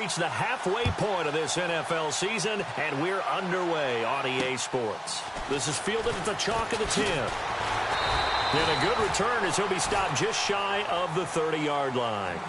reached the halfway point of this NFL season, and we're underway on EA Sports. This is fielded at the chalk of the 10. And a good return as he'll be stopped just shy of the 30-yard line.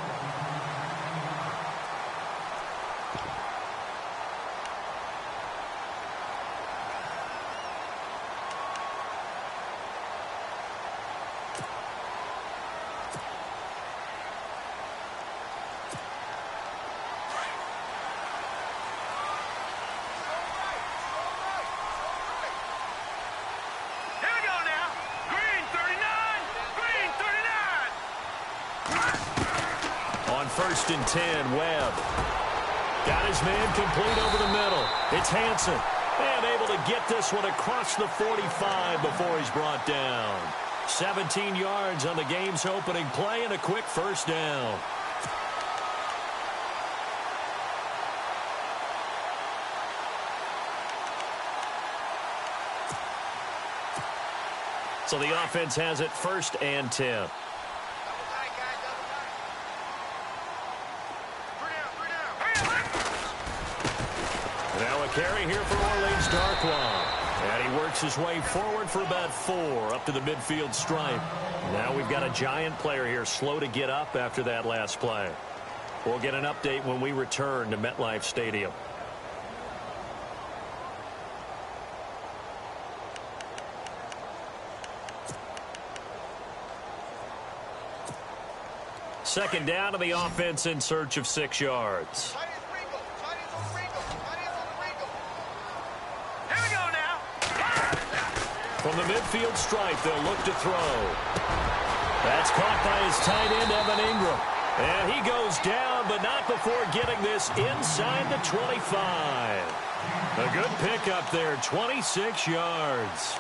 First and 10, Webb. Got his man complete over the middle. It's Hansen. And able to get this one across the 45 before he's brought down. 17 yards on the game's opening play and a quick first down. So the offense has it first and 10. Now a carry here for Orleans Darkwa. And he works his way forward for about 4 up to the midfield stripe. Now we've got a giant player here slow to get up after that last play. We'll get an update when we return to MetLife Stadium. Second down to the offense in search of 6 yards. From the midfield stripe, they'll look to throw. That's caught by his tight end, Evan Ingram. And he goes down, but not before getting this inside the 25. A good pickup there, 26 yards.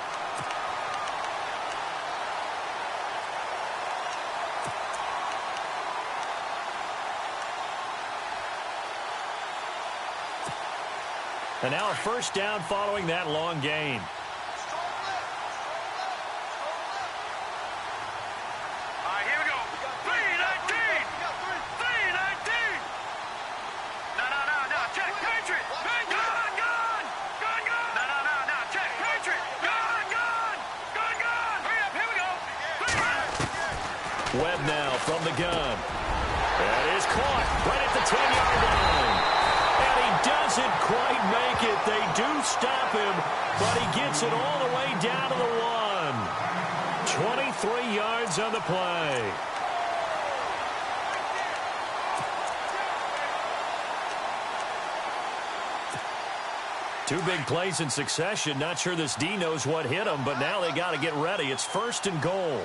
And now a first down following that long gain. Webb now from the gun. That is caught right at the 10-yard line. And he doesn't quite make it. They do stop him, but he gets it all the way down to the 1. 23 yards on the play. Two big plays in succession. Not sure this D knows what hit him, but now they got to get ready. It's first and goal.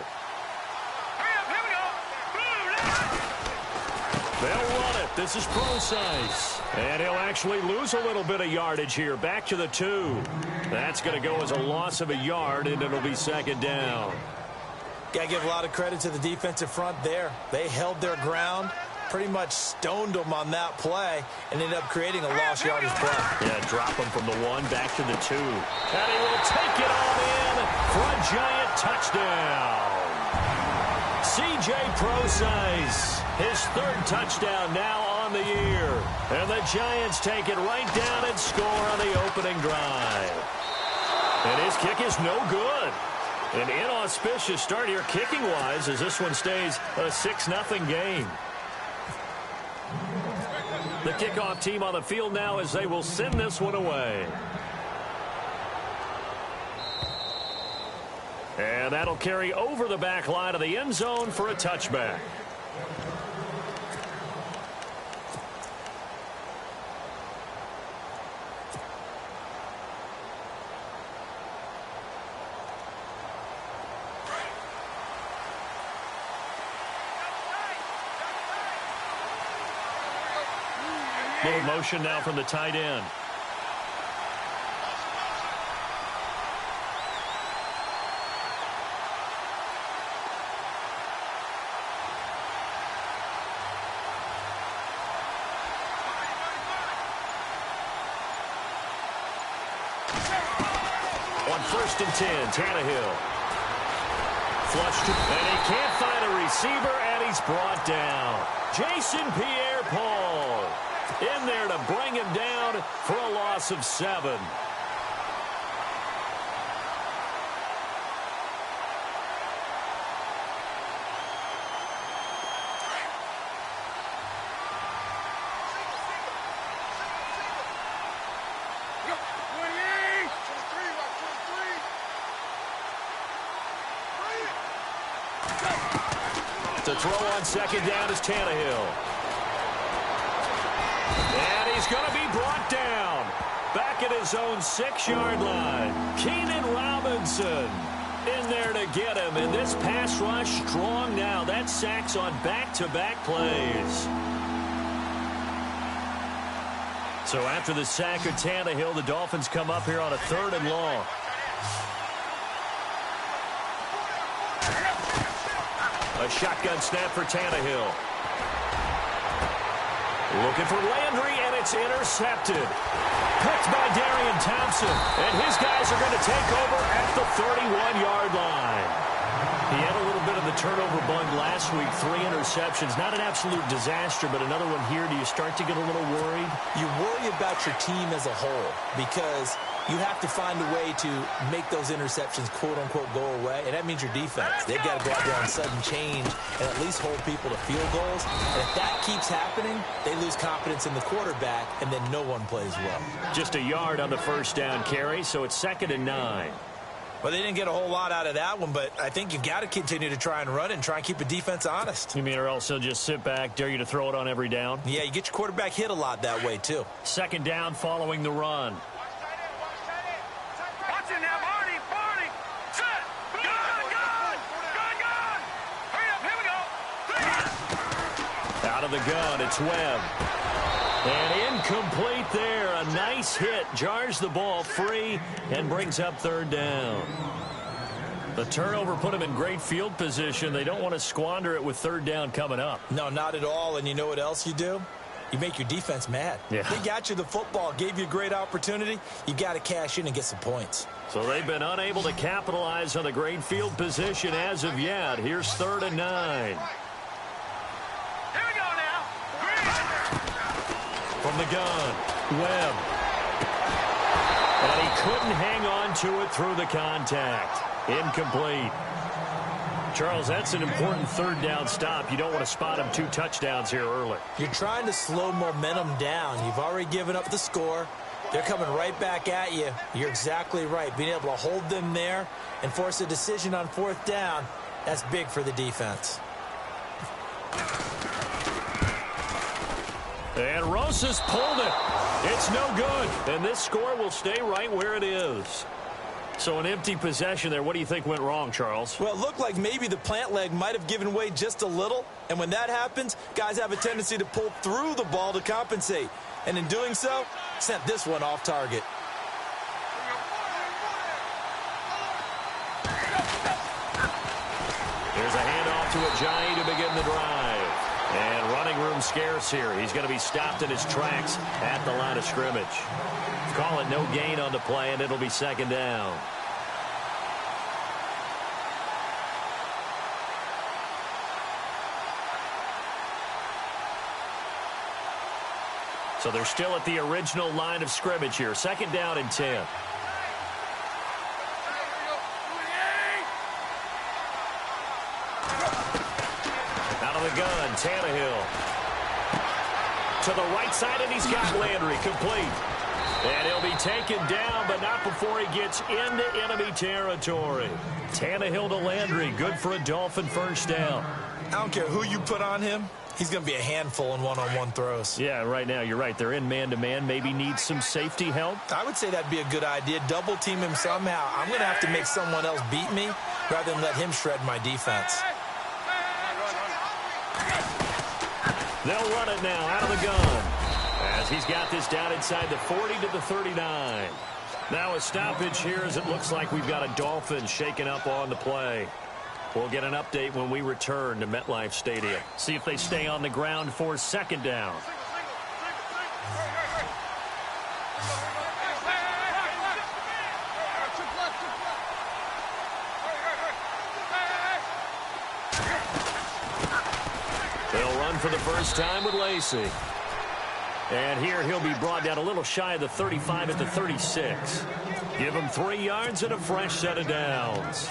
They'll run it. This is Procise. And he'll actually lose a little bit of yardage here. Back to the 2. That's going to go as a loss of a yard, and it'll be second down. Got to give a lot of credit to the defensive front there. They held their ground, pretty much stoned them on that play, and ended up creating a lost yardage play. Yeah, drop him from the 1 back to the 2. And he will take it all in for a giant touchdown. C.J. Procise, his 3rd touchdown now on the year. And the Giants take it right down and score on the opening drive. And his kick is no good. An inauspicious start here kicking-wise as this one stays a 6-0 game. The kickoff team on the field now as they will send this one away. And that'll carry over the back line of the end zone for a touchback. Little motion now from the tight end. On 1st and 10, Tannehill. Flushed, and he can't find a receiver, and he's brought down. Jason Pierre-Paul. in there to bring him down for a loss of 7. To throw on second down is Tannehill. And he's going to be brought down. Back at his own 6-yard line. Keenan Robinson in there to get him. And this pass rush strong now. That sacks on back-to-back plays. So after the sack of Tannehill, the Dolphins come up here on a 3rd and long. A shotgun snap for Tannehill. Looking for Landry, and it's intercepted. Picked by Darian Thompson. And his guys are going to take over at the 31-yard line. He had a little bit of the turnover bug last week. 3 interceptions. Not an absolute disaster, but another one here. Do you start to get a little worried? You worry about your team as a whole because you have to find a way to make those interceptions, quote-unquote, go away, and that means your defense. They've got to go out there on sudden change and at least hold people to field goals. And if that keeps happening, they lose confidence in the quarterback, and then no one plays well. Just a yard on the first down carry, so it's 2nd and 9. Well, they didn't get a whole lot out of that one, but I think you've got to continue to try and run it and try and keep the defense honest. You mean or else they'll just sit back, dare you to throw it on every down? Yeah, you get your quarterback hit a lot that way, too. 2nd down following the run. Out of the gun, it's Webb. And incomplete there. A nice hit. Jars the ball free and brings up 3rd down. The turnover put them in great field position. They don't want to squander it with 3rd down coming up. No, not at all. And you know what else you do? You make your defense mad. Yeah. They got you the football, gave you a great opportunity. You got to cash in and get some points. So they've been unable to capitalize on the great field position as of yet. Here's 3rd and 9. From the gun, Webb. And he couldn't hang on to it through the contact. Incomplete. Charles, that's an important 3rd down stop. You don't want to spot him 2 touchdowns here early. You're trying to slow momentum down. You've already given up the score. They're coming right back at you. You're exactly right. Being able to hold them there and force a decision on 4th down, that's big for the defense. And Rosas pulled it. It's no good. And this score will stay right where it is. So an empty possession there. What do you think went wrong, Charles? Well, it looked like maybe the plant leg might have given way just a little. And when that happens, guys have a tendency to pull through the ball to compensate. And in doing so, sent this one off target. Here's a handoff to Ajayi to begin the drive. And running room scarce here. He's going to be stopped in his tracks at the line of scrimmage. Call it no gain on the play, and it'll be 2nd down. So they're still at the original line of scrimmage here. 2nd down and 10. Out of the gun, Tannehill. To the right side, and he's got Landry complete. And he'll be taken down, but not before he gets into enemy territory. Tannehill to Landry. Good for a Dolphin 1st down. I don't care who you put on him. He's going to be a handful in one-on-one throws. Yeah, right now, you're right. They're in man-to-man. Maybe needs some safety help. I would say that'd be a good idea. Double team him somehow. I'm going to have to make someone else beat me rather than let him shred my defense. They'll run it now out of the gun as he's got this down inside the 40 to the 39. Now a stoppage here as it looks like we've got a Dolphin shaken up on the play. We'll get an update when we return to MetLife Stadium. See if they stay on the ground for 2nd down. They'll run for the first time with Lacey. And here he'll be brought down a little shy of the 35 at the 36. Give him 3 yards and a fresh set of downs.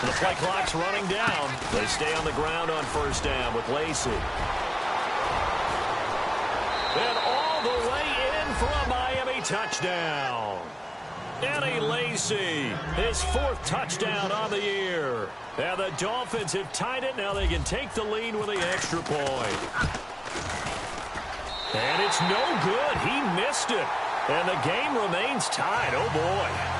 The play clock's running down. They stay on the ground on first down with Lacey. And all the way in for a Miami touchdown. Eddie Lacy, his 4th touchdown on the year. And the Dolphins have tied it. Now they can take the lead with the extra point. And it's no good. He missed it. And the game remains tied. Oh, boy.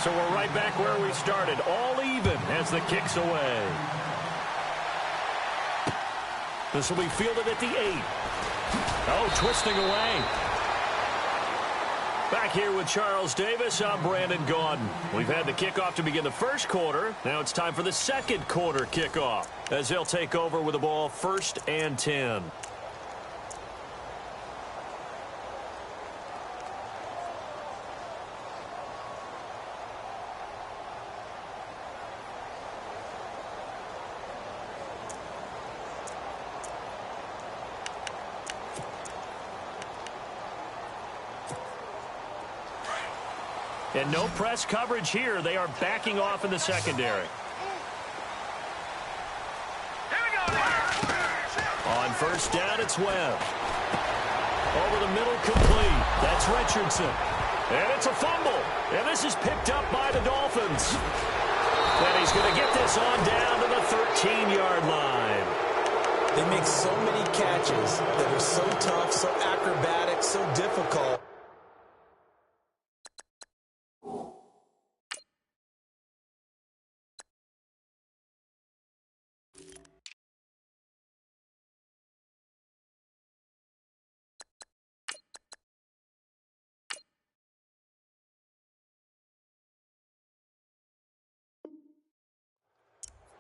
So we're right back where we started, all even as the kick's away. This will be fielded at the 8. Oh, twisting away. Back here with Charles Davis, I'm Brandon Gaudin. We've had the kickoff to begin the first quarter. Now it's time for the second quarter kickoff as they'll take over with the ball 1st and 10. And no press coverage here. They are backing off in the secondary. On first down, it's Webb. Over the middle, complete. That's Richardson. And it's a fumble. And this is picked up by the Dolphins. And he's going to get this on down to the 13-yard line. They make so many catches that are so tough, so acrobatic, so difficult.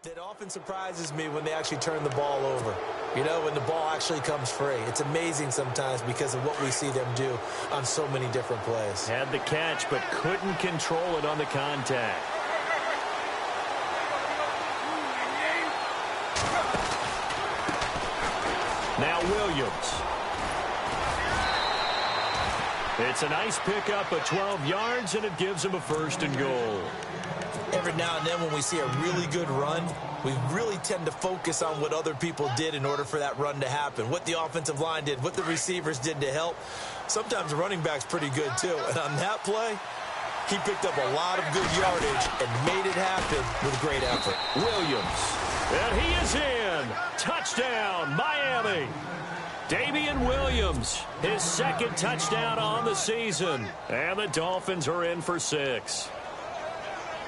It often surprises me when they actually turn the ball over. You know, when the ball actually comes free. It's amazing sometimes because of what we see them do on so many different plays. Had the catch, but couldn't control it on the contact. Now Williams. It's a nice pickup of 12 yards, and it gives him a 1st and goal. Every now and then when we see a really good run, we really tend to focus on what other people did in order for that run to happen. What the offensive line did, what the receivers did to help. Sometimes the running back's pretty good too. And on that play, he picked up a lot of good yardage and made it happen with great effort. Williams. And he is in. Touchdown, Miami. Damian Williams, his 2nd touchdown on the season. And the Dolphins are in for 6.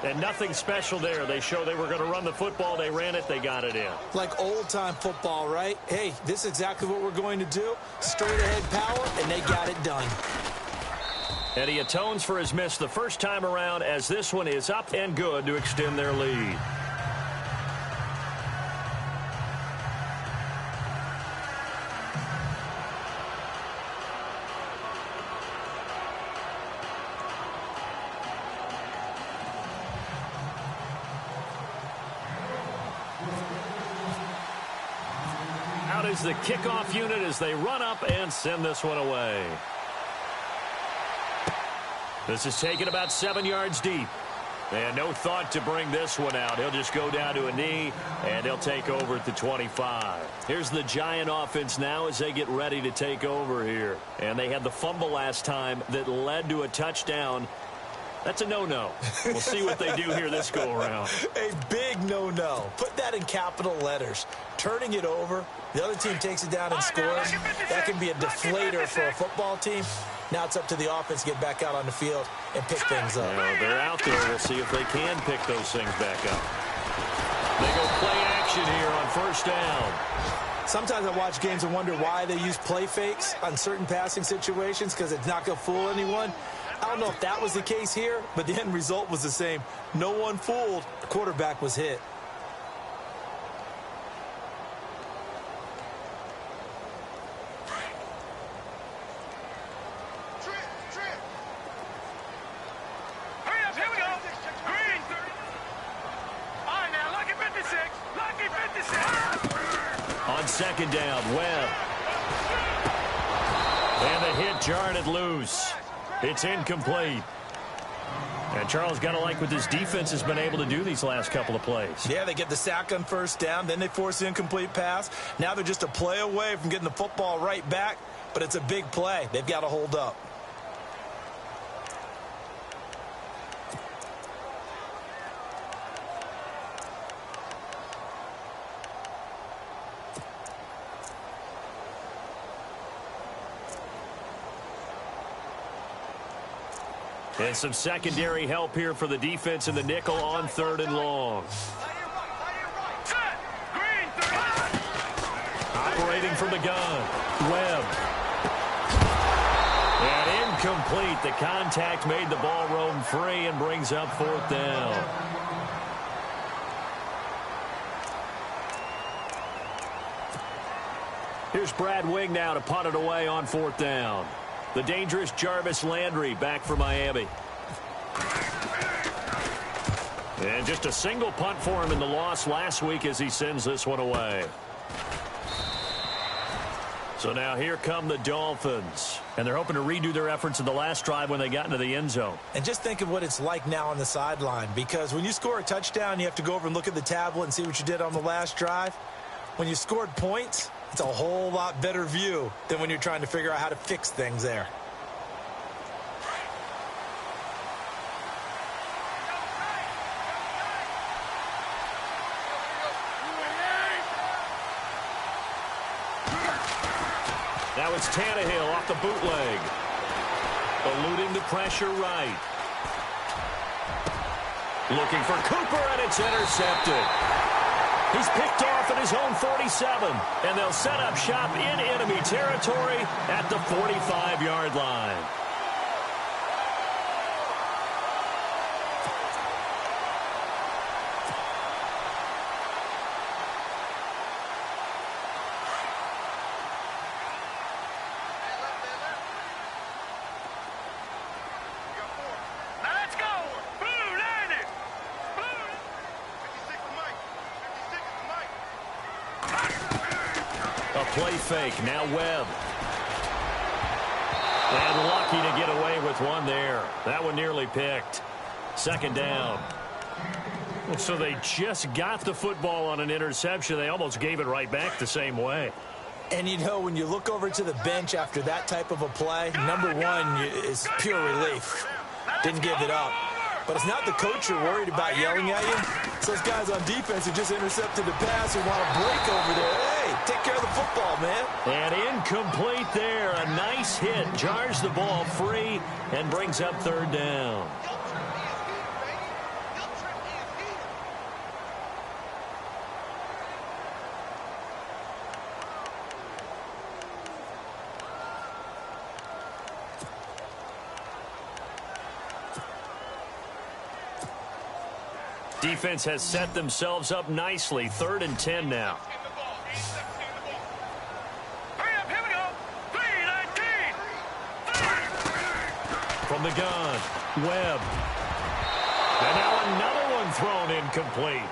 And nothing special there. They show they were going to run the football. They ran it. They got it in. Like old-time football, right? Hey, this is exactly what we're going to do. Straight-ahead power, and they got it done. And he atones for his miss the first time around as this one is up and good to extend their lead. Is the kickoff unit as they run up and send this one away. This is taken about 7 yards deep. And no thought to bring this one out. He'll just go down to a knee, and he'll take over at the 25. Here's the Giant offense now as they get ready to take over here. And they had the fumble last time that led to a touchdown. That's a no-no. We'll see what they do here this go-around. A big no-no. Put that in capital letters. Turning it over, the other team takes it down and scores. That can be a deflator for a football team. Now it's up to the offense to get back out on the field and pick things up. Well, they're out there. We'll see if they can pick those things back up. They go play action here on first down. Sometimes I watch games and wonder why they use play fakes on certain passing situations, because it's not going to fool anyone. I don't know if that was the case here, but the end result was the same. No one fooled. The quarterback was hit. Second down, Webb. And the hit jarred it loose. It's incomplete. And Charles, got to like what this defense has been able to do these last couple of plays. Yeah, they get the sack on first down, then they force the incomplete pass. Now they're just a play away from getting the football right back, but it's a big play. They've got to hold up. And some secondary help here for the defense in the nickel on 3rd and long. Operating from the gun, Webb. And incomplete. The contact made the ball roam free and brings up 4th down. Here's Brad Wing now to punt it away on 4th down. The dangerous Jarvis Landry back for Miami. And just a single punt for him in the loss last week as he sends this one away. So now here come the Dolphins. And they're hoping to redo their efforts in the last drive when they got into the end zone. And just think of what it's like now on the sideline, because when you score a touchdown, you have to go over and look at the tablet and see what you did on the last drive. When you scored points, it's a whole lot better view than when you're trying to figure out how to fix things there. Now it's Tannehill off the bootleg. Eluding the pressure right. Looking for Cooper, and it's intercepted. He's picked off at his own 47, and they'll set up shop in enemy territory at the 45-yard line. Play fake, now Webb. And lucky to get away with one there. That one nearly picked. 2nd down. So they just got the football on an interception. They almost gave it right back the same way. And you know, when you look over to the bench after that type of a play, number one is pure relief. Didn't give it up. But it's not the coach you're worried about yelling at you. It's those guys on defense who just intercepted the pass who want to break over there. Hey, take care of the football, man. And incomplete there. A nice hit. Jars the ball free and brings up 3rd down. Defense has set themselves up nicely. 3rd and 10 now. From the gun, Webb. And now another one thrown incomplete.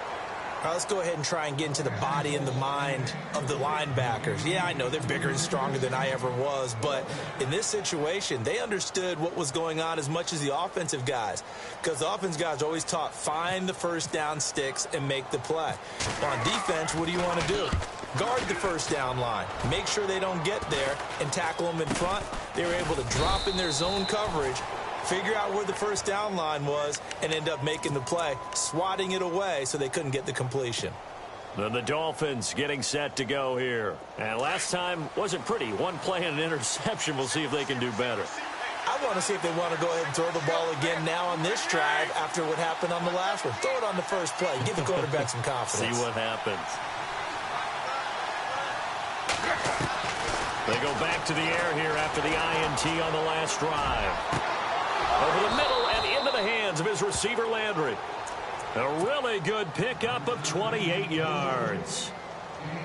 All right, let's go ahead and try and get into the body and the mind of the linebackers. Yeah, I know they're bigger and stronger than I ever was, but in this situation, they understood what was going on as much as the offensive guys, because the offensive guys are always taught, find the first down sticks and make the play. Well, on defense, what do you want to do? Guard the first down line. Make sure they don't get there and tackle them in front. They were able to drop in their zone coverage, figure out where the first down line was, and end up making the play, swatting it away so they couldn't get the completion. Then the Dolphins getting set to go here. And last time wasn't pretty. One play and an interception. We'll see if they can do better. I want to see if they want to go ahead and throw the ball again now on this drive after what happened on the last one. Throw it on the first play. Give the quarterback some confidence. See what happens. They go back to the air here after the INT on the last drive. Over the middle and into the hands of his receiver, Landry. A really good pickup of 28 yards.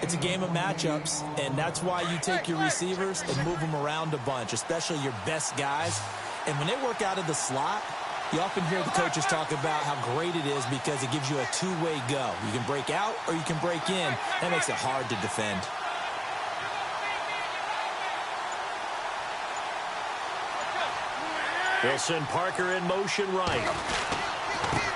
It's a game of matchups, and that's why you take your receivers and move them around a bunch, especially your best guys. And when they work out of the slot, you often hear the coaches talk about how great it is because it gives you a two-way go. You can break out or you can break in. That makes it hard to defend. They'll send Parker in motion right.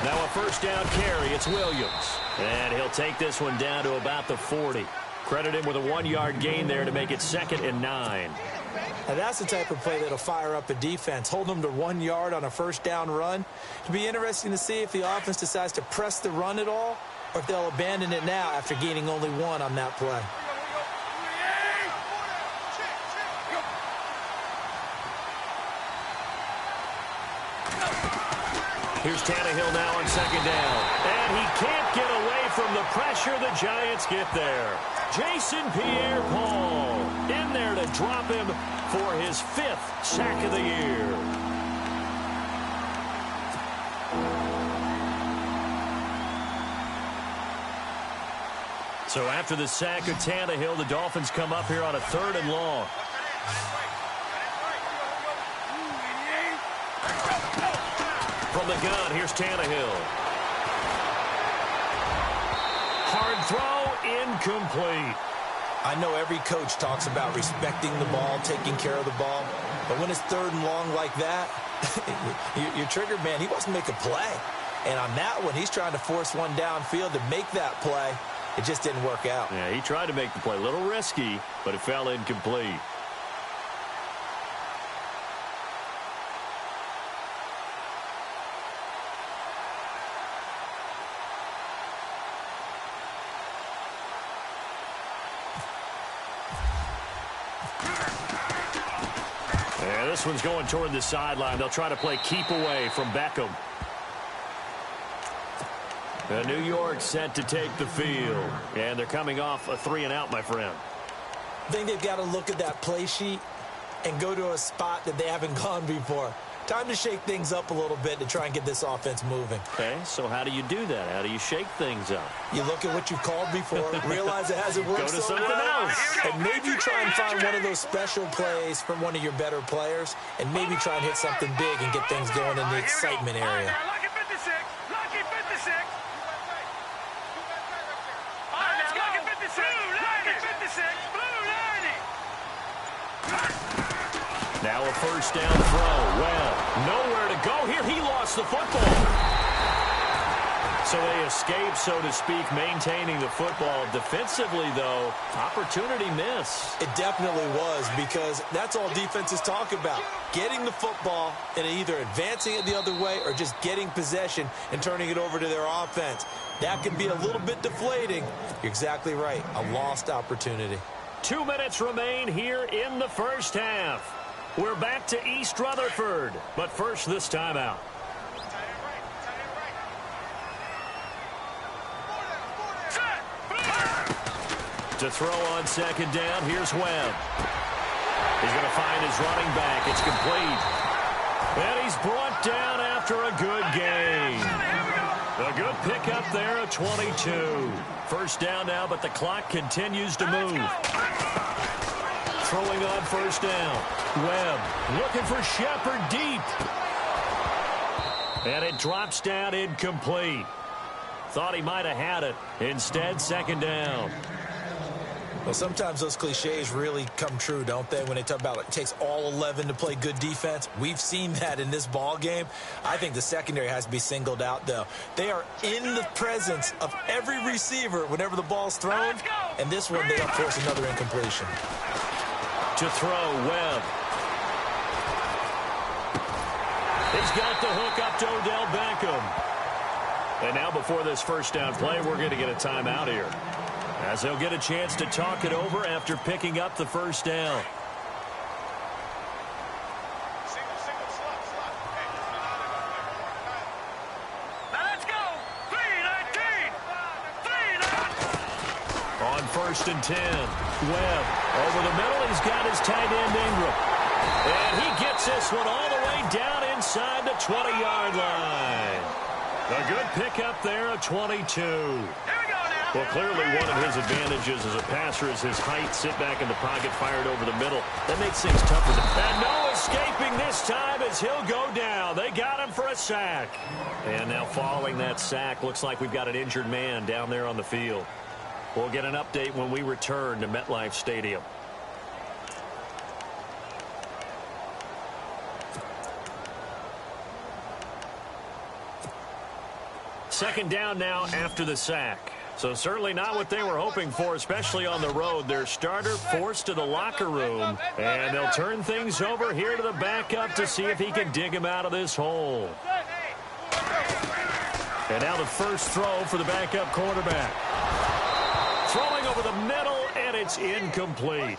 Now a first down carry. It's Williams. And he'll take this one down to about the 40. Credit him with a 1-yard gain there to make it 2nd and 9. Now that's the type of play that'll fire up a defense. Hold them to 1 yard on a first down run. It'll be interesting to see if the offense decides to press the run at all or if they'll abandon it now after gaining only 1 on that play. Here's Tannehill now on 2nd down. And he can't get away from the pressure. The Giants get there. Jason Pierre-Paul in there to drop him for his 5th sack of the year. So after the sack of Tannehill, the Dolphins come up here on a 3rd and long. From the gun, here's Tannehill. Hard throw, incomplete. I know every coach talks about respecting the ball, taking care of the ball, but when it's 3rd and long like that, you're triggered, man. He wants to make a play. And on that one, he's trying to force one downfield to make that play. It just didn't work out. Yeah, he tried to make the play. A little risky, but it fell incomplete. Yeah, this one's going toward the sideline. They'll try to play keep away from Beckham. New York set to take the field. And they're coming off a 3-and-out, my friend. I think they've got to look at that play sheet and go to a spot that they haven't gone before. Time to shake things up a little bit to try and get this offense moving. Okay, so how do you do that? How do you shake things up? You look at what you've called before, realize it hasn't worked Go to so something well, else. and maybe try and find one of those special plays from one of your better players, and maybe try and hit something big and get things going in the excitement area. Now a first down throw. Well, nowhere to go here. He lost the football. So they escape, so to speak, maintaining the football. Defensively, though, opportunity miss. It definitely was, because that's all defenses talk about. Getting the football and either advancing it the other way or just getting possession and turning it over to their offense. That can be a little bit deflating. You're exactly right. A lost opportunity. 2 minutes remain here in the first half. We're back to East Rutherford, but first this timeout. To throw on 2nd down, here's Webb. He's going to find his running back. It's complete. And he's brought down after a good gain. A good pickup there at 22. First down now, but the clock continues to move. Throwing on first down. Webb looking for Shepard deep. And it drops down incomplete. Thought he might have had it. Instead, 2nd down. Well, sometimes those cliches really come true, don't they? When they talk about it takes all 11 to play good defense. We've seen that in this ball game. I think the secondary has to be singled out, though. They are in the presence of every receiver whenever the ball's thrown. And this one, they don't force another incompletion. To throw, Webb. He's got the hook up to Odell Beckham. And now before this first down play, we're going to get a timeout here, as they'll get a chance to talk it over after picking up the first down. 1st and 10. Webb over the middle. He's got his tight end Ingram. And he gets this one all the way down inside the 20-yard line. A good pickup there, a 22. Well, clearly one of his advantages as a passer is his height. Sit back in the pocket, fired over the middle. That makes things tougher. And no escaping this time as he'll go down. They got him for a sack. And now following that sack, looks like we've got an injured man down there on the field. We'll get an update when we return to MetLife Stadium. Second down now after the sack. So certainly not what they were hoping for, especially on the road. Their starter forced to the locker room, and they'll turn things over here to the backup to see if he can dig him out of this hole. And now the first throw for the backup quarterback. Throwing over the middle, and it's incomplete.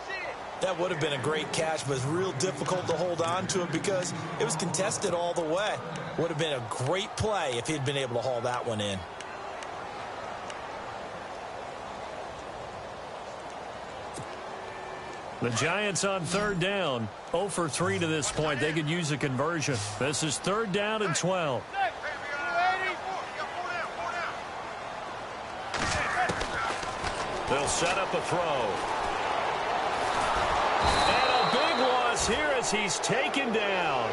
That would have been a great catch, but it's real difficult to hold on to him because it was contested all the way. Would have been a great play if he'd been able to haul that one in. The Giants on third down, 0 for 3 to this point. They could use a conversion. This is 3rd down and 12. They'll set up a throw. And a big loss here as he's taken down.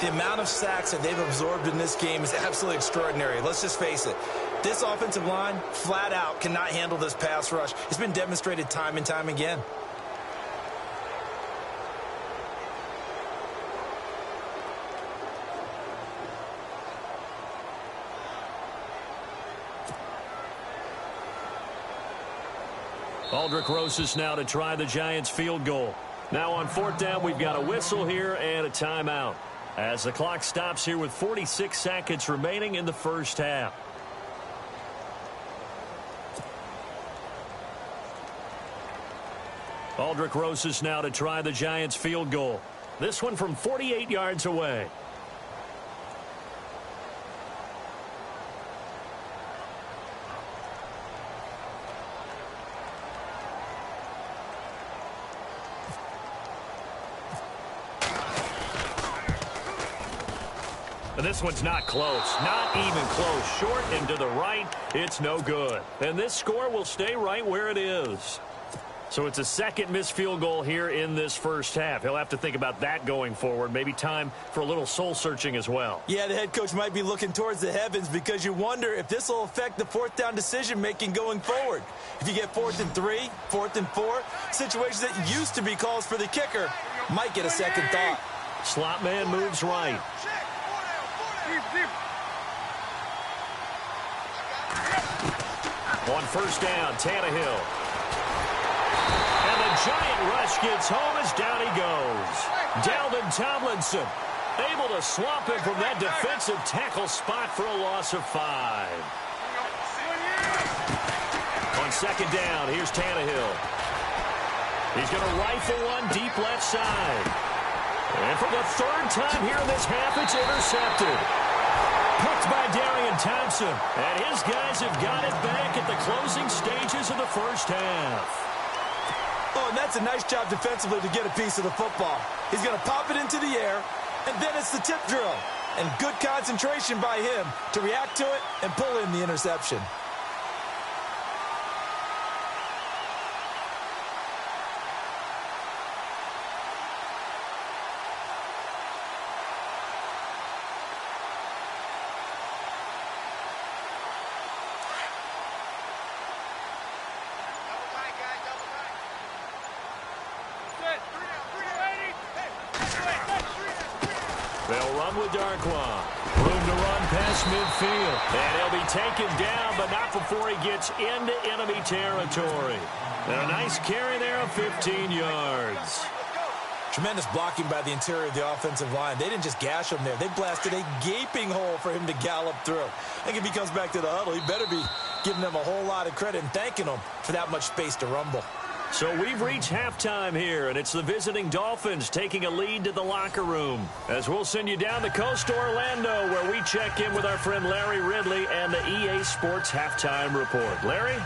The amount of sacks that they've absorbed in this game is absolutely extraordinary. Let's just face it. This offensive line, flat out, cannot handle this pass rush. It's been demonstrated time and time again. Aldrick Rosas now to try the Giants field goal. Now on 4th down, we've got a whistle here and a timeout as the clock stops here with 46 seconds remaining in the first half. Aldrick Rosas now to try the Giants field goal. This one from 48 yards away. And this one's not close. Not even close. Short and to the right. It's no good. And this score will stay right where it is. So it's a second missed field goal here in this first half. He'll have to think about that going forward. Maybe time for a little soul-searching as well. Yeah, the head coach might be looking towards the heavens because you wonder if this will affect the 4th down decision-making going forward. If you get 4th and 3, 4th and 4, situations that used to be calls for the kicker might get a second thought. Slot man moves right. On 1st down, Tannehill. And the giant rush gets home as down he goes. Dalvin Tomlinson able to swamp him from that defensive tackle spot for a loss of 5. On 2nd down, here's Tannehill. He's going to rifle one deep left side. And for the 3rd time here in this half, it's intercepted. Picked by Darian Thompson. And his guys have got it back at the closing stages of the first half. Oh, and that's a nice job defensively to get a piece of the football. He's going to pop it into the air, and then it's the tip drill. And good concentration by him to react to it and pull in the interception. They'll run with Darkwa. Room to run past midfield. And he'll be taken down, but not before he gets into enemy territory. And a nice carry there of 15 yards. Tremendous blocking by the interior of the offensive line. They didn't just gash him there. They blasted a gaping hole for him to gallop through. I think if he comes back to the huddle, he better be giving them a whole lot of credit and thanking them for that much space to rumble. So we've reached halftime here, and it's the visiting Dolphins taking a lead to the locker room. As we'll send you down the coast to Orlando, where we check in with our friend Larry Ridley and the EA Sports Halftime Report. Larry?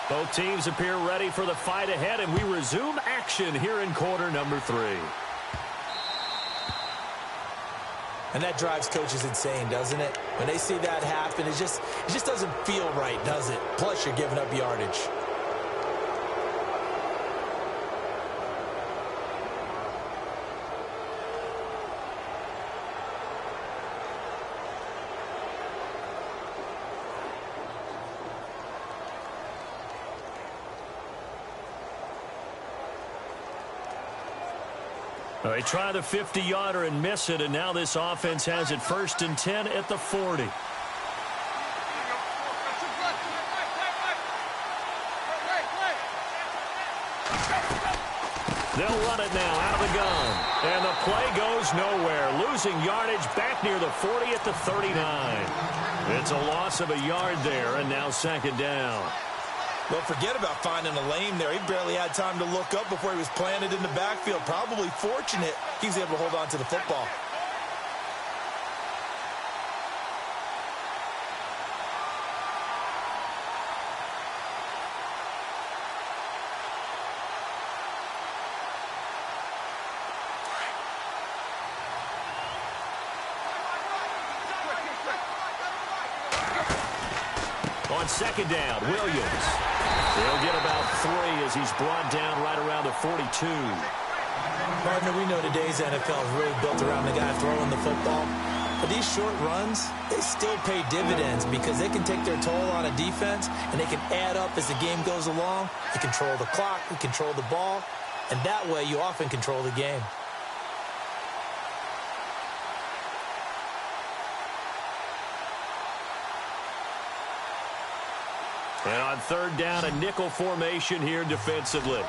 Both teams appear ready for the fight ahead, and we resume action here in quarter number 3. And that drives coaches insane, doesn't it? When they see that happen, it just doesn't feel right, does it? Plus, you're giving up yardage. They try the 50-yarder and miss it, and now this offense has it 1st and 10 at the 40. They'll run it now out of the gun. And the play goes nowhere. Losing yardage back near the 40 at the 39. It's a loss of a yard there, and now 2nd down. Well, forget about finding a lane there. He barely had time to look up before he was planted in the backfield. Probably fortunate he was able to hold on to the football. On 2nd down, Williams. He'll get about 3 as he's brought down right around the 42. Partner, we know today's NFL is really built around the guy throwing the football. But these short runs, they still pay dividends because they can take their toll on a defense and they can add up as the game goes along. They control the clock, they control the ball, and that way you often control the game. And on 3rd down, a nickel formation here defensively.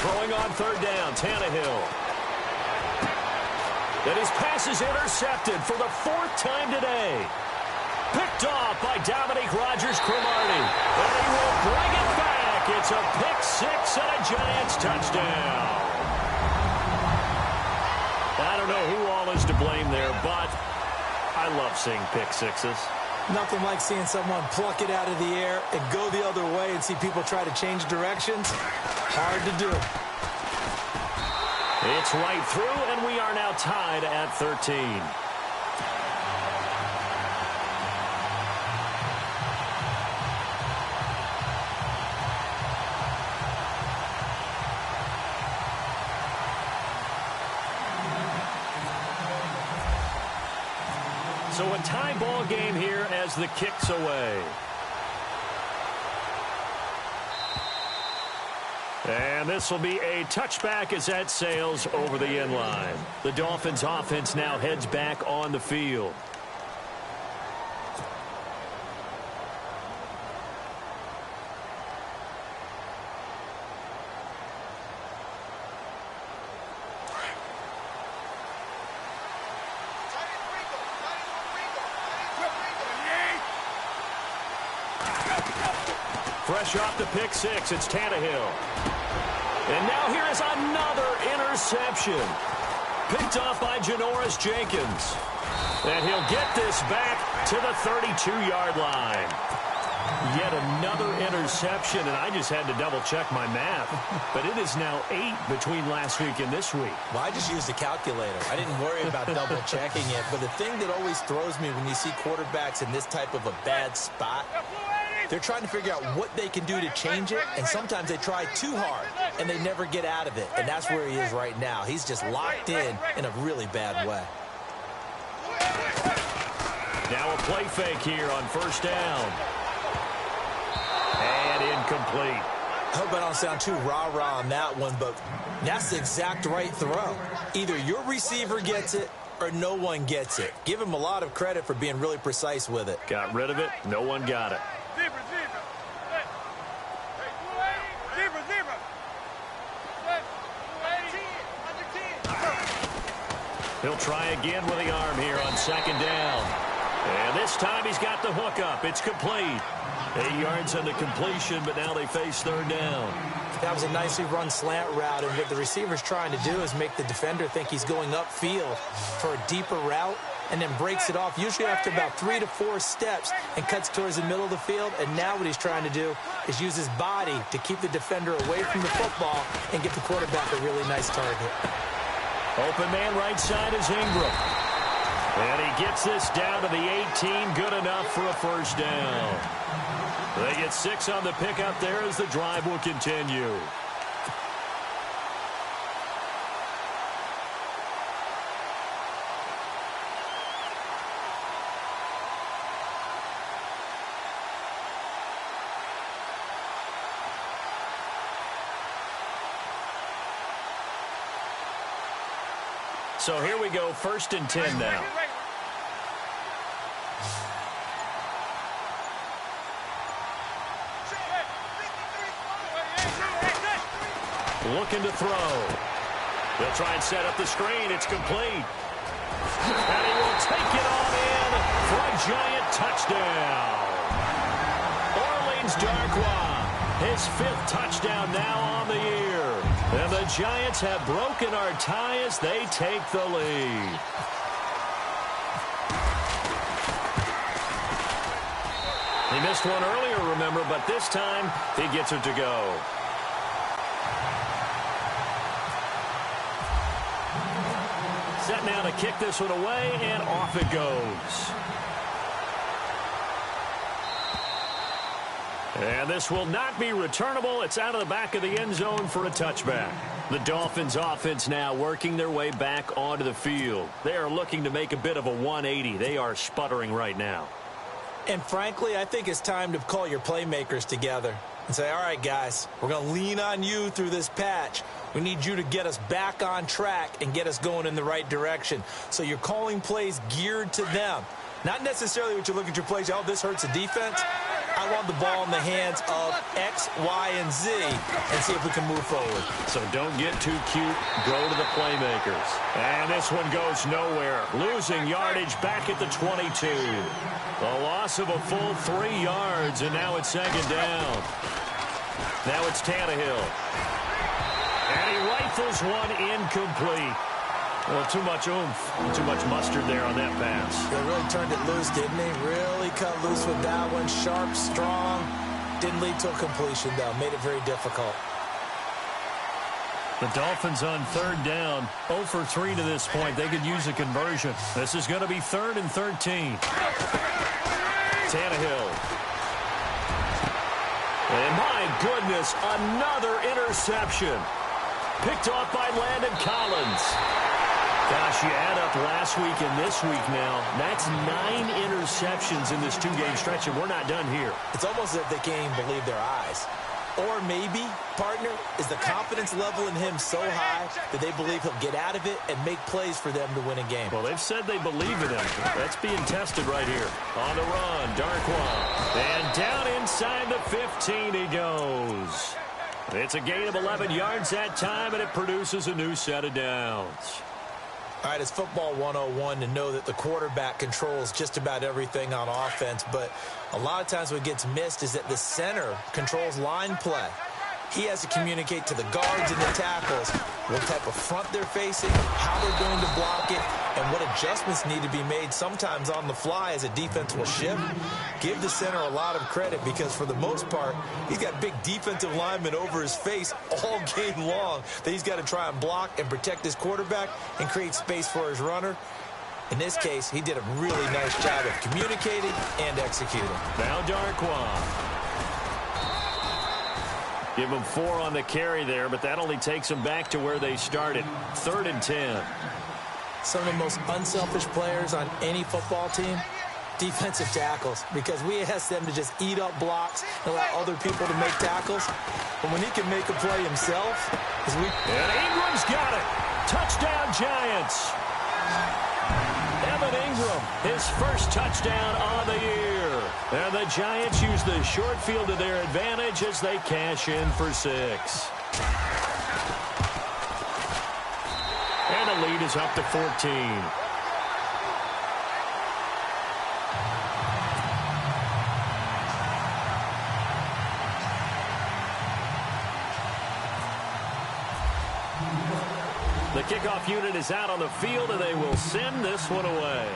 Throwing on 3rd down, Tannehill. And his pass is intercepted for the 4th time today. Picked off by Dominique Rodgers-Cromartie. And he will bring it back. It's a pick 6 and a Giants touchdown. I don't know who all is to blame there, but I love seeing pick 6s. Nothing like seeing someone pluck it out of the air and go the other way and see people try to change directions. Hard to do. It's right through, and we are now tied at 13. So a tie ball game here as the kick's away. And this will be a touchback as that sails over the end line. The Dolphins offense now heads back on the field. Fresh off the pick 6, it's Tannehill. And now here is another interception. Picked off by Janoris Jenkins. And he'll get this back to the 32-yard line. Yet another interception, and I just had to double-check my math. But it is now 8 between last week and this week. Well, I just used a calculator. I didn't worry about double-checking it. But the thing that always throws me when you see quarterbacks in this type of a bad spot, they're trying to figure out what they can do to change it, and sometimes they try too hard, and they never get out of it. And that's where he is right now. He's just locked in a really bad way. Now a play fake here on 1st down. And incomplete. I hope I don't sound too rah-rah on that one, but that's the exact right throw. Either your receiver gets it or no one gets it. Give him a lot of credit for being really precise with it. Got rid of it. No one got it. He'll try again with the arm here on 2nd down. And this time he's got the hook up. It's complete. 8 yards on the completion, but now they face 3rd down. That was a nicely run slant route, and what the receiver's trying to do is make the defender think he's going upfield for a deeper route, and then breaks it off, usually after about 3 to 4 steps, and cuts towards the middle of the field. And now what he's trying to do is use his body to keep the defender away from the football and get the quarterback a really nice target. Open man right side is Ingram. And he gets this down to the 18, good enough for a first down. They get 6 on the pickup there as the drive will continue. So here we go, 1st and 10 now. Looking to throw. They'll try and set up the screen. It's complete. And he will take it on in for a giant touchdown. Orleans Darkwa, his 5th touchdown now on the year. And the Giants have broken our tie as they take the lead. He missed one earlier, remember, but this time he gets it to go. Set now to kick this one away, and off it goes. And this will not be returnable. It's out of the back of the end zone for a touchback. The Dolphins offense now working their way back onto the field. They are looking to make a bit of a 180. They are sputtering right now. And frankly, I think it's time to call your playmakers together and say, all right, guys, we're going to lean on you through this patch. We need you to get us back on track and get us going in the right direction. So you're calling plays geared to them. Not necessarily what you look at your plays, oh, this hurts the defense. I want the ball in the hands of X, Y, and Z and see if we can move forward. So don't get too cute. Go to the playmakers. And this one goes nowhere. Losing yardage back at the 22. The loss of a full 3 yards, and now it's 2nd down. Now it's Tannehill. And he rifles one incomplete. Well, too much oomph, too much mustard there on that pass. He really turned it loose, didn't he? Really cut loose with that one. Sharp, strong. Didn't lead to a completion, though. Made it very difficult. The Dolphins on 3rd down. 0 for 3 to this point. They could use a conversion. This is going to be 3rd and 13. Tannehill. And my goodness, another interception. Picked off by Landon Collins. Gosh, you add up last week and this week now. That's 9 interceptions in this 2-game stretch, and we're not done here. It's almost as if they can't even believe their eyes. Or maybe, partner, is the confidence level in him so high that they believe he'll get out of it and make plays for them to win a game. Well, they've said they believe in him. That's being tested right here. On the run, Darkwa. And down inside the 15 he goes. It's a gain of 11 yards that time, and it produces a new set of downs. All right, it's football 101 to know that the quarterback controls just about everything on offense, but a lot of times what gets missed is that the center controls line play. He has to communicate to the guards and the tackles what type of front they're facing, how they're going to block it, and what adjustments need to be made sometimes on the fly as a defense will shift. Give the center a lot of credit because for the most part, he's got big defensive linemen over his face all game long that he's got to try and block and protect his quarterback and create space for his runner. In this case, he did a really nice job of communicating and executing. Now Darkwa. Give them 4 on the carry there, but that only takes them back to where they started. 3rd and 10. Some of the most unselfish players on any football team, defensive tackles, because we ask them to just eat up blocks and allow other people to make tackles. But when he can make a play himself, and Ingram's got it. Touchdown, Giants. Evan Ingram, his first touchdown on the year. And the Giants use the short field to their advantage as they cash in for 6. And the lead is up to 14. The kickoff unit is out on the field, and they will send this one away.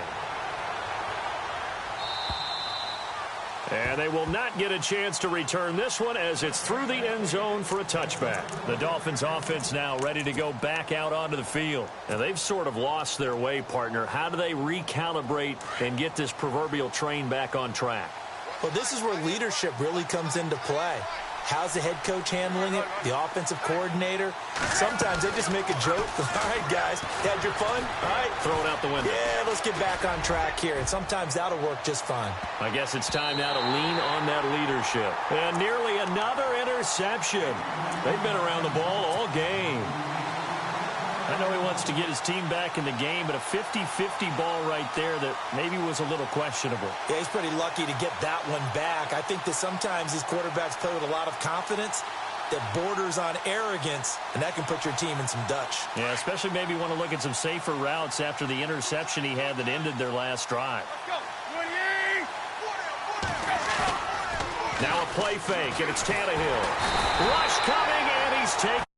And they will not get a chance to return this one as it's through the end zone for a touchback. The Dolphins offense now ready to go back out onto the field. And they've sort of lost their way, partner. How do they recalibrate and get this proverbial train back on track? Well, this is where leadership really comes into play. How's the head coach handling it? The offensive coordinator? Sometimes they just make a joke. All right, guys, had your fun? All right. Throw it out the window. Yeah, let's get back on track here. And sometimes that'll work just fine. I guess it's time now to lean on that leadership. And nearly another interception. They've been around the ball all game. I know he wants to get his team back in the game, but a 50-50 ball right there that maybe was a little questionable. Yeah, he's pretty lucky to get that one back. I think that sometimes these quarterbacks play with a lot of confidence that borders on arrogance, and that can put your team in some Dutch. Yeah, especially maybe want to look at some safer routes after the interception he had that ended their last drive. Now a play fake, and it's Tannehill. Rush coming, and he's taken.